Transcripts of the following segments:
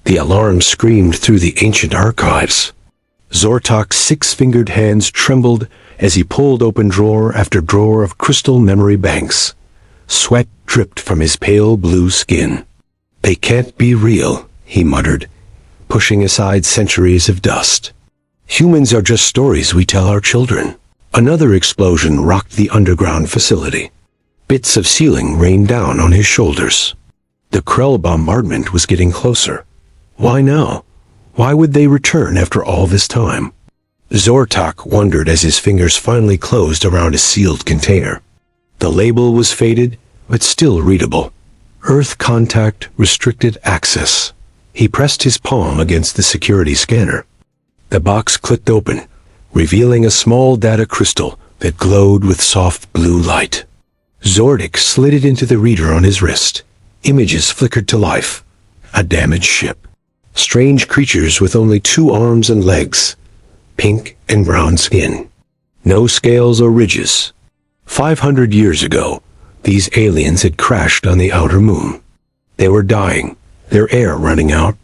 The alarm screamed through the ancient archives. Zortak's six-fingered hands trembled as he pulled open drawer after drawer of crystal memory banks. Sweat dripped from his pale blue skin. "They can't be real," he muttered, pushing aside centuries of dust. "Humans are just stories we tell our children." Another explosion rocked the underground facility. Bits of ceiling rained down on his shoulders. The Krell bombardment was getting closer. Why now? Why would they return after all this time? Zortak wondered as his fingers finally closed around a sealed container. The label was faded, but still readable. Earth contact, restricted access. He pressed his palm against the security scanner. The box clicked open, revealing a small data crystal that glowed with soft blue light. Zordik slid it into the reader on his wrist. Images flickered to life. A damaged ship. Strange creatures with only 2 arms and legs. Pink and brown skin. No scales or ridges. 500 years ago, these aliens had crashed on the outer moon. They were dying, their air running out.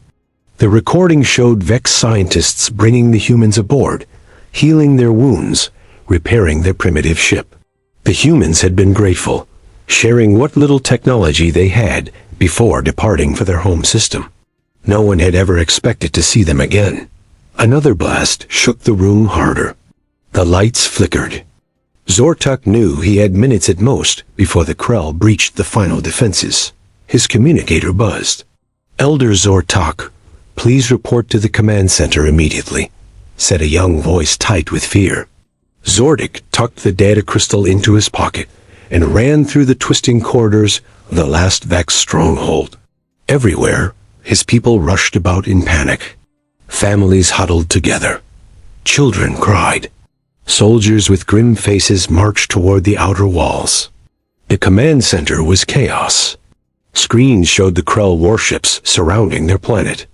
The recording showed Vex scientists bringing the humans aboard, healing their wounds, repairing their primitive ship. The humans had been grateful, sharing what little technology they had before departing for their home system. No one had ever expected to see them again. Another blast shook the room harder. The lights flickered. Zortak knew he had minutes at most before the Krell breached the final defenses. His communicator buzzed. "Elder Zortak, please report to the command center immediately," said a young voice tight with fear. Zordik tucked the data crystal into his pocket and ran through the twisting corridors of the last Vex stronghold. Everywhere, his people rushed about in panic. Families huddled together. Children cried. Soldiers with grim faces marched toward the outer walls. The command center was chaos. Screens showed the Krell warships surrounding their planet.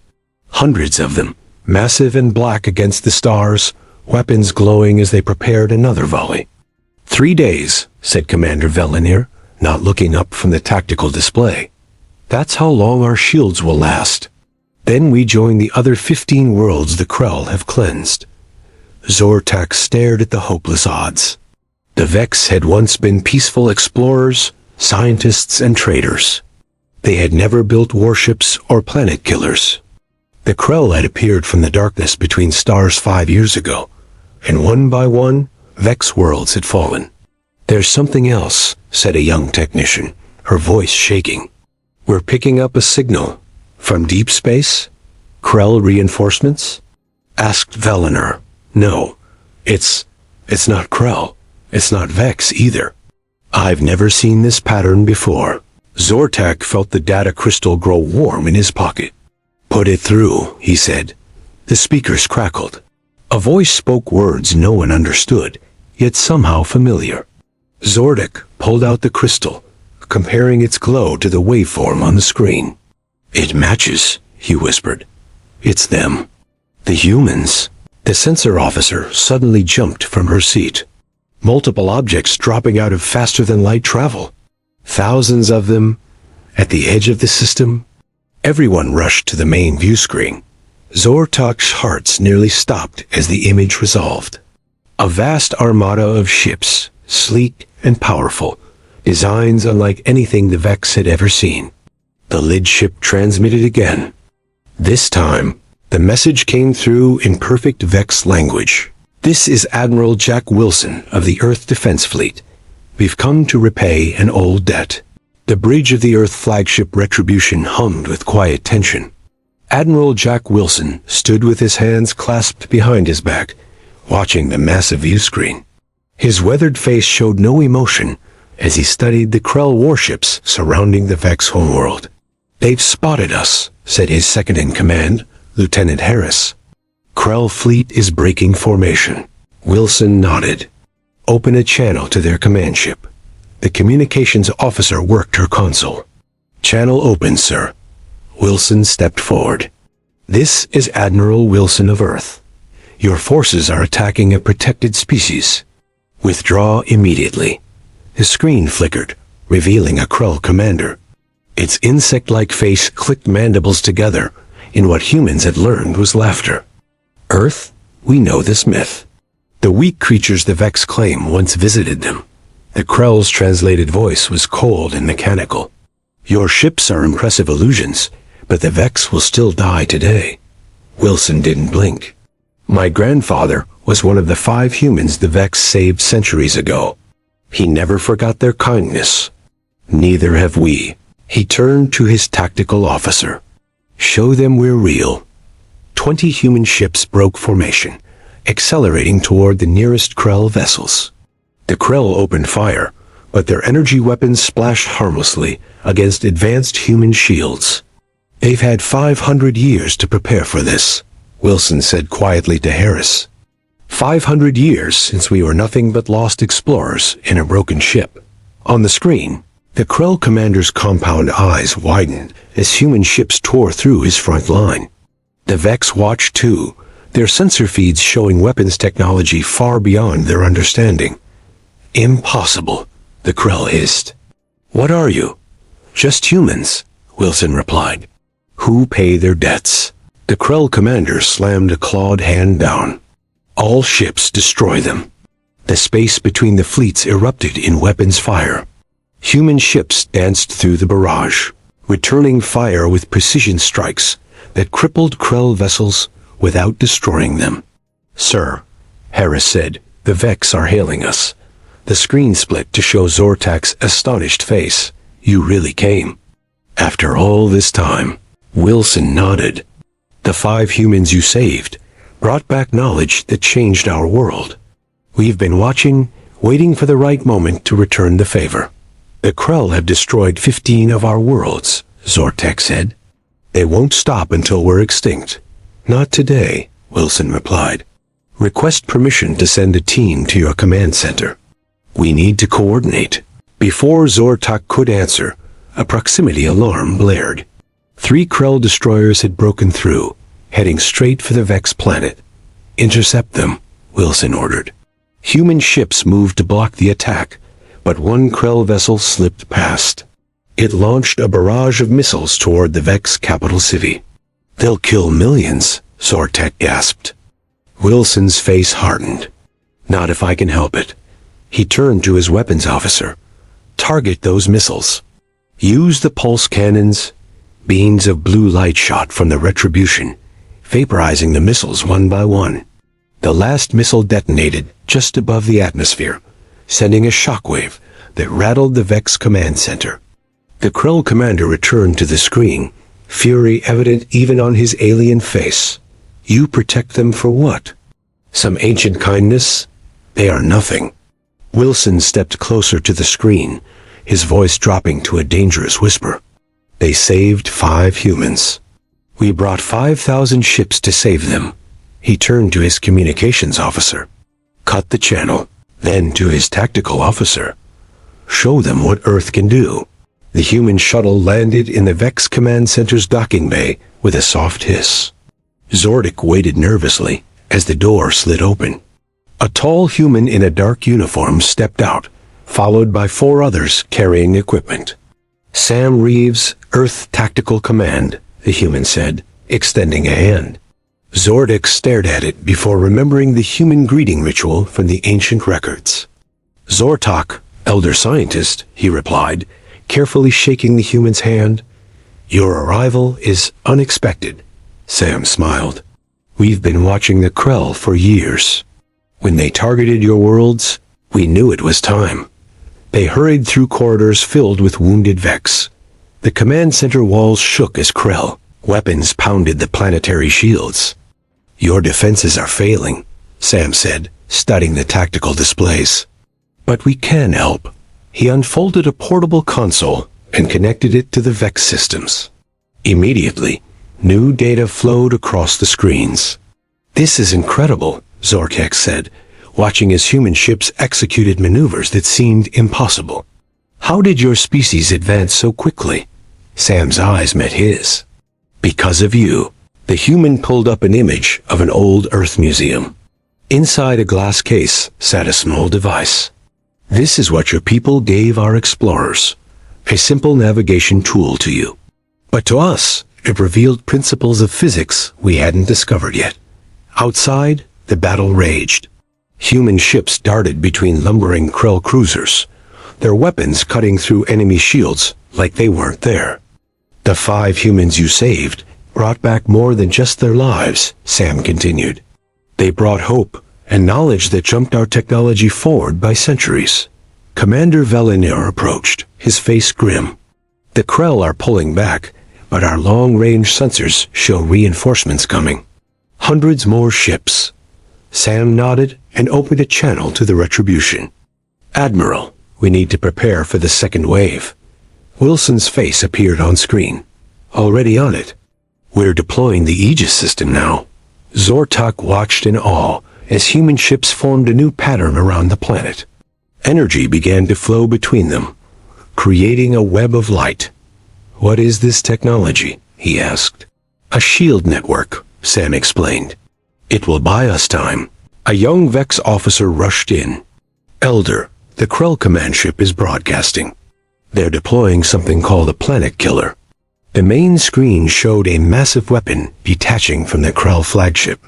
Hundreds of them, massive and black against the stars, weapons glowing as they prepared another volley. 3 days, said Commander Velinir, not looking up from the tactical display. That's how long our shields will last. Then we join the other 15 worlds the Krell have cleansed. Zortak stared at the hopeless odds. The Vex had once been peaceful explorers, scientists, and traders. They had never built warships or planet killers. The Krell had appeared from the darkness between stars 5 years ago, and one by one, Vex worlds had fallen. "There's something else," said a young technician, her voice shaking. "We're picking up a signal. From deep space? Krell reinforcements?" Asked Velinir. "No, it's not Krell. It's not Vex either. I've never seen this pattern before." Zortak felt the data crystal grow warm in his pocket. "Put it through," he said. The speakers crackled. A voice spoke words no one understood, yet somehow familiar. Zordik pulled out the crystal, comparing its glow to the waveform on the screen. "It matches," he whispered. "It's them. The humans." The sensor officer suddenly jumped from her seat. Multiple objects dropping out of faster-than-light travel. Thousands of them, at the edge of the system. Everyone rushed to the main view screen. Zortak's hearts nearly stopped as the image resolved. A vast armada of ships, sleek and powerful, designs unlike anything the Vex had ever seen. The lid ship transmitted again. This time, the message came through in perfect Vex language. "This is Admiral Jack Wilson of the Earth Defense Fleet. We've come to repay an old debt." The bridge of the Earth flagship Retribution hummed with quiet tension. Admiral Jack Wilson stood with his hands clasped behind his back, watching the massive view screen. His weathered face showed no emotion as he studied the Krell warships surrounding the Vex homeworld. "They've spotted us," said his second-in-command, Lieutenant Harris. "Krell fleet is breaking formation." Wilson nodded. "Open a channel to their command ship." The communications officer worked her console. "Channel open, sir." Wilson stepped forward. "This is Admiral Wilson of Earth. Your forces are attacking a protected species. Withdraw immediately." The screen flickered, revealing a Krell commander. Its insect-like face clicked mandibles together in what humans had learned was laughter. Earth, we know this myth. The weak creatures the Vex claim once visited them. The Krell's translated voice was cold and mechanical. Your ships are impressive illusions, but the Vex will still die today. Wilson didn't blink. My grandfather was one of the 5 humans the Vex saved centuries ago. He never forgot their kindness. Neither have we. He turned to his tactical officer. Show them we're real. 20 human ships broke formation, accelerating toward the nearest Krell vessels. The Krell opened fire, but their energy weapons splashed harmlessly against advanced human shields. They've had 500 years to prepare for this, Wilson said quietly to Harris. 500 years since we were nothing but lost explorers in a broken ship. On the screen, the Krell commander's compound eyes widened as human ships tore through his front line. The Vex watched too, their sensor feeds showing weapons technology far beyond their understanding. Impossible, the Krell hissed. What are you? Just humans, Wilson replied. Who pay their debts? The Krell commander slammed a clawed hand down. All ships destroy them. The space between the fleets erupted in weapons fire. Human ships danced through the barrage, returning fire with precision strikes that crippled Krell vessels without destroying them. Sir, Harris said, the Vex are hailing us. The screen split to show Zortak's astonished face. You really came. After all this time, Wilson nodded. The 5 humans you saved brought back knowledge that changed our world. We've been watching, waiting for the right moment to return the favor. The Krell have destroyed 15 of our worlds, Zortak said. They won't stop until we're extinct. Not today, Wilson replied. Request permission to send a team to your command center. We need to coordinate. Before Zortak could answer, a proximity alarm blared. 3 Krell destroyers had broken through, heading straight for the Vex planet. Intercept them, Wilson ordered. Human ships moved to block the attack, but one Krell vessel slipped past. It launched a barrage of missiles toward the Vex capital city. They'll kill millions, Zortak gasped. Wilson's face hardened. Not if I can help it. He turned to his weapons officer. Target those missiles. Use the pulse cannons. Beams of blue light shot from the Retribution, vaporizing the missiles one by one. The last missile detonated just above the atmosphere, sending a shockwave that rattled the Vex command center. The Krell commander returned to the screen, fury evident even on his alien face. You protect them for what? Some ancient kindness? They are nothing. Wilson stepped closer to the screen, his voice dropping to a dangerous whisper. They saved 5 humans. We brought 5,000 ships to save them. He turned to his communications officer. Cut the channel, then to his tactical officer. Show them what Earth can do. The human shuttle landed in the Vex command center's docking bay with a soft hiss. Zordik waited nervously as the door slid open. A tall human in a dark uniform stepped out, followed by 4 others carrying equipment. Sam Reeves, Earth Tactical Command, the human said, extending a hand. Zordik stared at it before remembering the human greeting ritual from the ancient records. Zortak, Elder Scientist, he replied, carefully shaking the human's hand. Your arrival is unexpected, Sam smiled. We've been watching the Krell for years. When they targeted your worlds, we knew it was time. They hurried through corridors filled with wounded Vex. The command center walls shook as Krell weapons pounded the planetary shields. Your defenses are failing, Sam said, studying the tactical displays. But we can help. He unfolded a portable console and connected it to the Vex systems. Immediately, new data flowed across the screens. This is incredible, Zortak said, watching as human ships executed maneuvers that seemed impossible. How did your species advance so quickly? Sam's eyes met his. Because of you. The human pulled up an image of an old Earth museum. Inside a glass case sat a small device. This is what your people gave our explorers. A simple navigation tool to you. But to us, It revealed principles of physics we hadn't discovered yet. Outside, the battle raged. Human ships darted between lumbering Krell cruisers, their weapons cutting through enemy shields like they weren't there. The 5 humans you saved brought back more than just their lives, Sam continued. They brought hope and knowledge that jumped our technology forward by centuries. Commander Velinir approached, his face grim. The Krell are pulling back, but our long-range sensors show reinforcements coming. Hundreds more ships. Sam nodded and opened a channel to the Retribution. Admiral, we need to prepare for the second wave. Wilson's face appeared on screen. Already on it. We're deploying the Aegis system now. Zortok watched in awe as human ships formed a new pattern around the planet. Energy began to flow between them, creating a web of light. What is this technology? He asked. A shield network, Sam explained. It will buy us time. A young Vex officer rushed in. Elder, the Krell command ship is broadcasting. They're deploying something called a planet killer. The main screen showed a massive weapon detaching from the Krell flagship.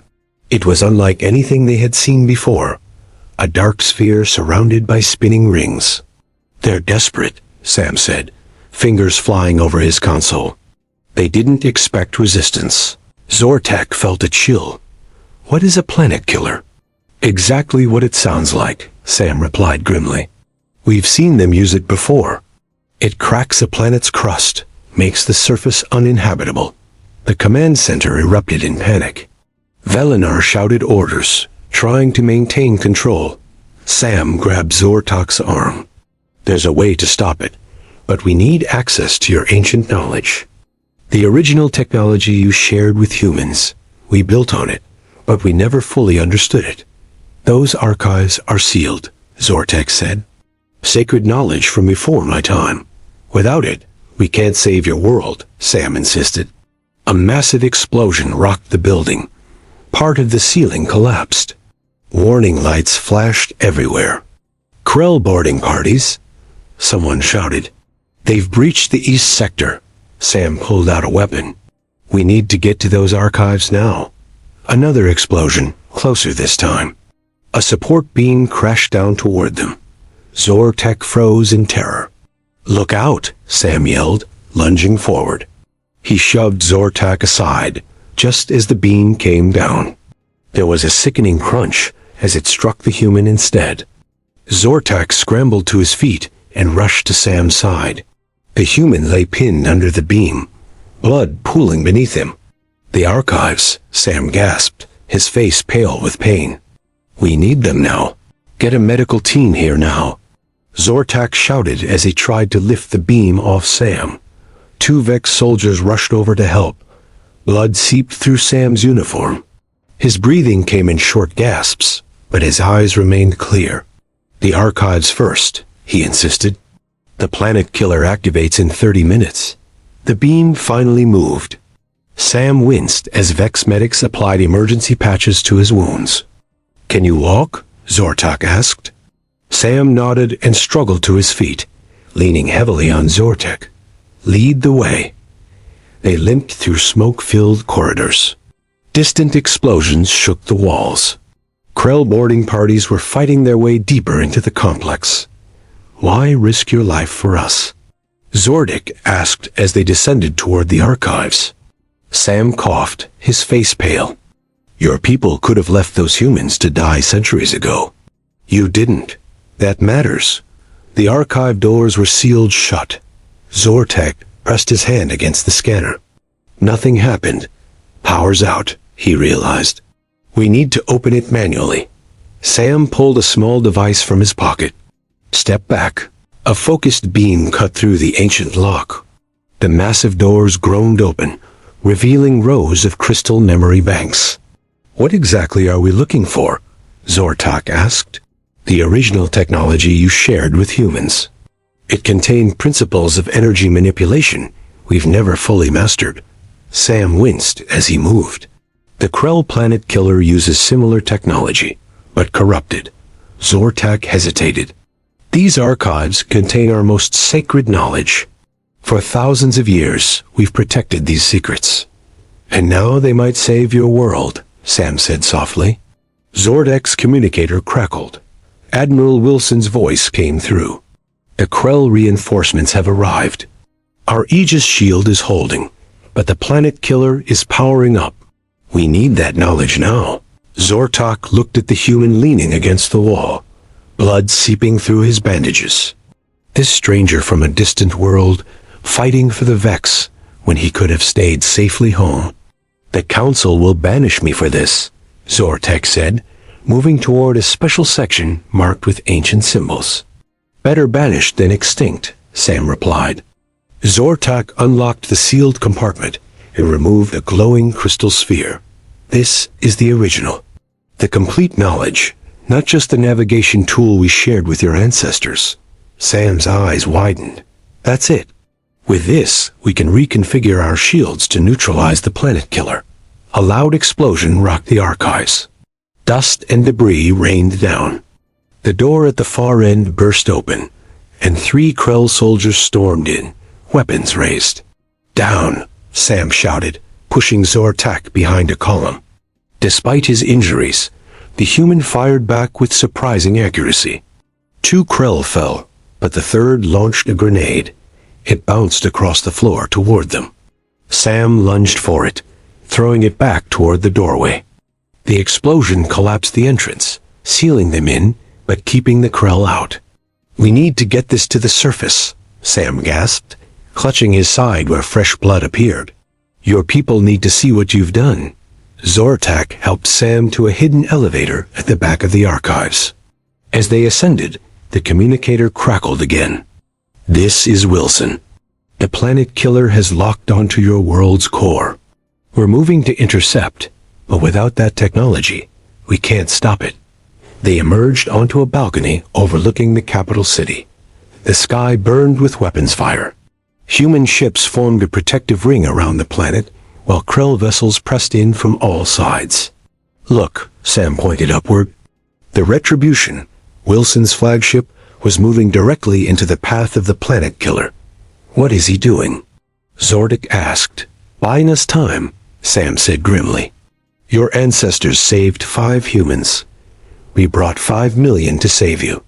It was unlike anything they had seen before. A dark sphere surrounded by spinning rings. They're desperate, Sam said, fingers flying over his console. They didn't expect resistance. Zortak felt a chill. What is a planet killer? Exactly what it sounds like, Sam replied grimly. We've seen them use it before. It cracks a planet's crust, makes the surface uninhabitable. The command center erupted in panic. Velinir shouted orders, trying to maintain control. Sam grabbed Zortok's arm. There's a way to stop it, but we need access to your ancient knowledge. The original technology you shared with humans. We built on it, but we never fully understood it. Those archives are sealed, Zortek said. Sacred knowledge from before my time. Without it, we can't save your world, Sam insisted. A massive explosion rocked the building. Part of the ceiling collapsed. Warning lights flashed everywhere. Krell boarding parties, someone shouted. They've breached the east sector. Sam pulled out a weapon. We need to get to those archives now. Another explosion, closer this time. A support beam crashed down toward them. Zortek froze in terror. Look out, Sam yelled, lunging forward. He shoved Zortak aside, just as the beam came down. There was a sickening crunch as it struck the human instead. Zortak scrambled to his feet and rushed to Sam's side. The human lay pinned under the beam, blood pooling beneath him. The archives, Sam gasped, his face pale with pain. We need them now. Get a medical team here now. Zortak shouted as he tried to lift the beam off Sam. 2 Vex soldiers rushed over to help. Blood seeped through Sam's uniform. His breathing came in short gasps, but his eyes remained clear. The archives first, he insisted. The planet killer activates in 30 minutes. The beam finally moved. Sam winced as Vex medics applied emergency patches to his wounds. Can you walk? Zortak asked. Sam nodded and struggled to his feet, leaning heavily on Zortek. Lead the way. They limped through smoke-filled corridors. Distant explosions shook the walls. Krell boarding parties were fighting their way deeper into the complex. Why risk your life for us? Zordik asked as they descended toward the archives. Sam coughed, his face pale. Your people could have left those humans to die centuries ago. You didn't. That matters. The archive doors were sealed shut. Zortek pressed his hand against the scanner. Nothing happened. Power's out, he realized. We need to open it manually. Sam pulled a small device from his pocket. Step back. A focused beam cut through the ancient lock. The massive doors groaned open, revealing rows of crystal memory banks. What exactly are we looking for? Zortak asked. The original technology you shared with humans. It contained principles of energy manipulation we've never fully mastered. Sam winced as he moved. The Krell planet killer uses similar technology, but corrupted. Zortak hesitated. These archives contain our most sacred knowledge. For thousands of years, we've protected these secrets. And now they might save your world, Sam said softly. Zordek's communicator crackled. Admiral Wilson's voice came through. The Krell reinforcements have arrived. Our Aegis shield is holding, but the planet killer is powering up. We need that knowledge now. Zortok looked at the human leaning against the wall, blood seeping through his bandages. This stranger from a distant world, fighting for the Vex when he could have stayed safely home. The Council will banish me for this, Zortek said, moving toward a special section marked with ancient symbols. Better banished than extinct, Sam replied. Zortok unlocked the sealed compartment and removed a glowing crystal sphere. This is the original. The complete knowledge, not just the navigation tool we shared with your ancestors. Sam's eyes widened. That's it. With this, we can reconfigure our shields to neutralize the planet killer. A loud explosion rocked the archives. Dust and debris rained down. The door at the far end burst open, and 3 Krell soldiers stormed in, weapons raised. Down, Sam shouted, pushing Zortak behind a column. Despite his injuries, the human fired back with surprising accuracy. 2 Krell fell, but the third launched a grenade. It bounced across the floor toward them. Sam lunged for it, throwing it back toward the doorway. The explosion collapsed the entrance, sealing them in, but keeping the Krell out. We need to get this to the surface, Sam gasped, clutching his side where fresh blood appeared. Your people need to see what you've done. Zortak helped Sam to a hidden elevator at the back of the archives. As they ascended, the communicator crackled again. This is Wilson. The planet killer has locked onto your world's core. We're moving to intercept, but without that technology, we can't stop it. They emerged onto a balcony overlooking the capital city. The sky burned with weapons fire. Human ships formed a protective ring around the planet, while Krell vessels pressed in from all sides. Look, Sam pointed upward. The Retribution, Wilson's flagship, was moving directly into the path of the planet killer. What is he doing? Zordik asked. Buying us time, Sam said grimly. Your ancestors saved 5 humans. We brought 5 million to save you.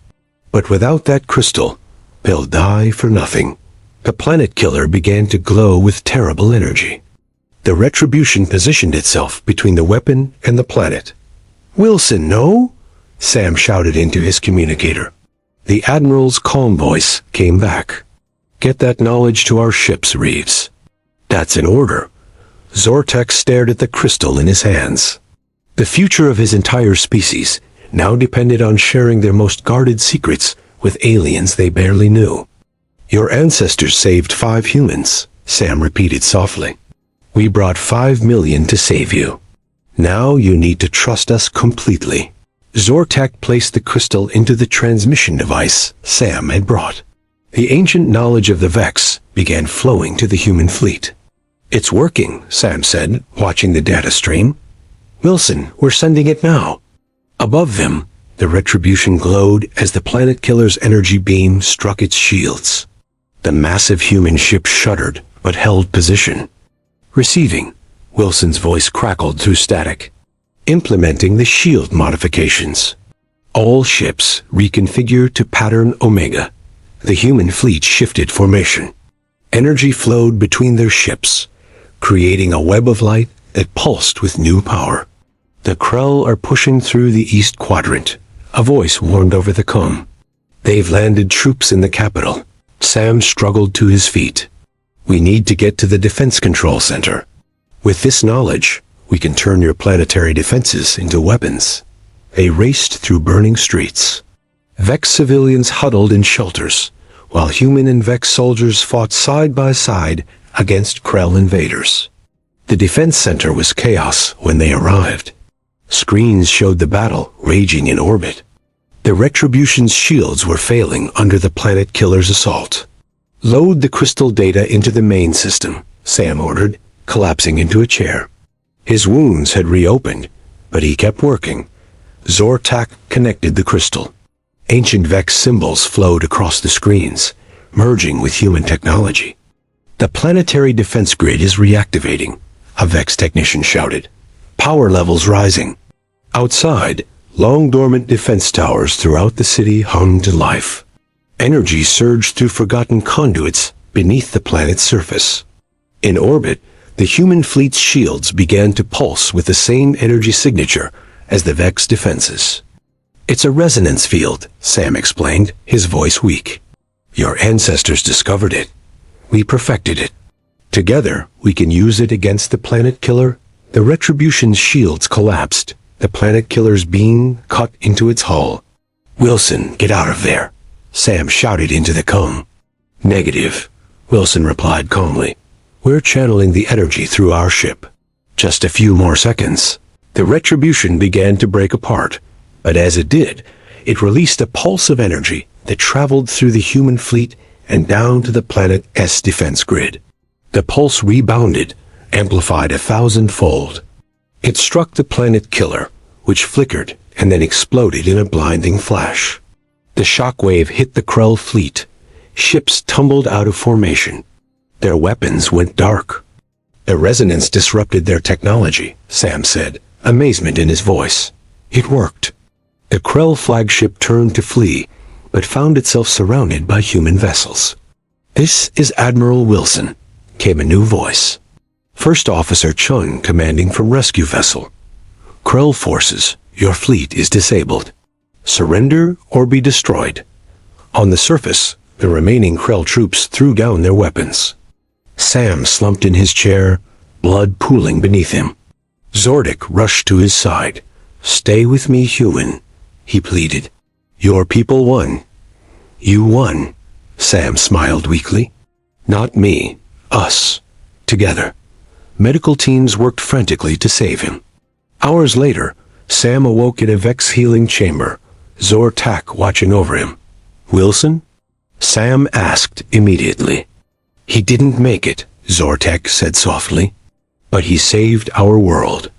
But without that crystal, they'll die for nothing. The planet killer began to glow with terrible energy. The Retribution positioned itself between the weapon and the planet. Wilson, no? Sam shouted into his communicator. The Admiral's calm voice came back. Get that knowledge to our ships, Reeves. That's an order. Zortek stared at the crystal in his hands. The future of his entire species now depended on sharing their most guarded secrets with aliens they barely knew. Your ancestors saved 5 humans, Sam repeated softly. We brought 5 million to save you. Now you need to trust us completely. Zortak placed the crystal into the transmission device Sam had brought. The ancient knowledge of the Vex began flowing to the human fleet. It's working, Sam said, watching the data stream. Wilson, we're sending it now. Above them, the Retribution glowed as the planet killer's energy beam struck its shields. The massive human ship shuddered, but held position. Receiving, Wilson's voice crackled through static. Implementing the shield modifications. All ships reconfigure to pattern Omega. The human fleet shifted formation. Energy flowed between their ships, creating a web of light that pulsed with new power. The Krell are pushing through the East Quadrant, a voice warned over the comm. They've landed troops in the capital. Sam struggled to his feet. We need to get to the Defense Control Center. With this knowledge, we can turn your planetary defenses into weapons. They raced through burning streets. Vex civilians huddled in shelters, while human and Vex soldiers fought side by side against Krell invaders. The defense center was chaos when they arrived. Screens showed the battle raging in orbit. The Retribution's shields were failing under the planet killer's assault. Load the crystal data into the main system, Sam ordered, collapsing into a chair. His wounds had reopened, but he kept working. Zortak connected the crystal. Ancient Vex symbols flowed across the screens, merging with human technology. The planetary defense grid is reactivating, a Vex technician shouted. Power levels rising. Outside, long-dormant defense towers throughout the city hummed to life. Energy surged through forgotten conduits beneath the planet's surface. In orbit, the human fleet's shields began to pulse with the same energy signature as the Vex defenses. It's a resonance field, Sam explained, his voice weak. Your ancestors discovered it. We perfected it. Together, we can use it against the planet killer. The Retribution's shields collapsed, the planet killer's beam cut into its hull. Wilson, get out of there, Sam shouted into the cone. Negative, Wilson replied calmly. We're channeling the energy through our ship. Just a few more seconds. The Retribution began to break apart, but as it did, it released a pulse of energy that traveled through the human fleet and down to the planet's defense grid. The pulse rebounded, amplified 1,000-fold. It struck the planet killer, which flickered and then exploded in a blinding flash. The shockwave hit the Krell fleet. Ships tumbled out of formation. Their weapons went dark. The resonance disrupted their technology, Sam said, amazement in his voice. It worked. The Krell flagship turned to flee, but found itself surrounded by human vessels. This is Admiral Wilson, came a new voice. First Officer Chun commanding from rescue vessel. Krell forces, your fleet is disabled. Surrender or be destroyed. On the surface, the remaining Krell troops threw down their weapons. Sam slumped in his chair, blood pooling beneath him. Zordik rushed to his side. Stay with me, human, he pleaded. Your people won. You won, Sam smiled weakly. Not me, us, together. Medical teams worked frantically to save him. Hours later, Sam awoke in a Vex healing chamber, Zortak watching over him. Wilson? Sam asked immediately. He didn't make it, Zortak said softly. But he saved our world.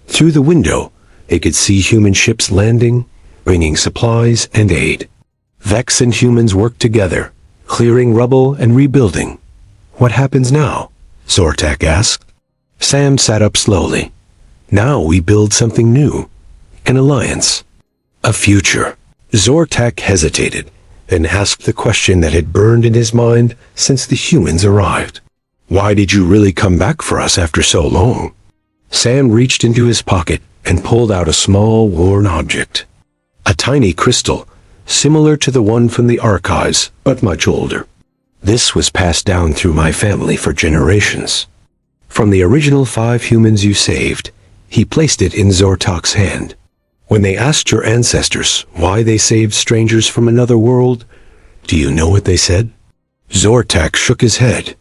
Through the window, they could see human ships landing, bringing supplies and aid. Vex and humans worked together, clearing rubble and rebuilding. What happens now? Zortak asked. Sam sat up slowly. Now we build something new. An alliance. A future. Zortak hesitated, then asked the question that had burned in his mind since the humans arrived. Why did you really come back for us after so long? Sam reached into his pocket and pulled out a small, worn object. A tiny crystal, similar to the one from the archives, but much older. This was passed down through my family for generations. From the original 5 humans you saved, he placed it in Zortak's hand. When they asked your ancestors why they saved strangers from another world, do you know what they said? Zortak shook his head.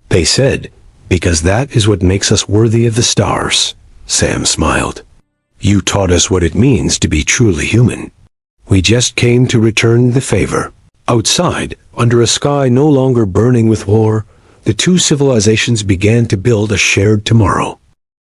They said, because that is what makes us worthy of the stars, Sam smiled. You taught us what it means to be truly human. We just came to return the favor. Outside, under a sky no longer burning with war, the 2 civilizations began to build a shared tomorrow.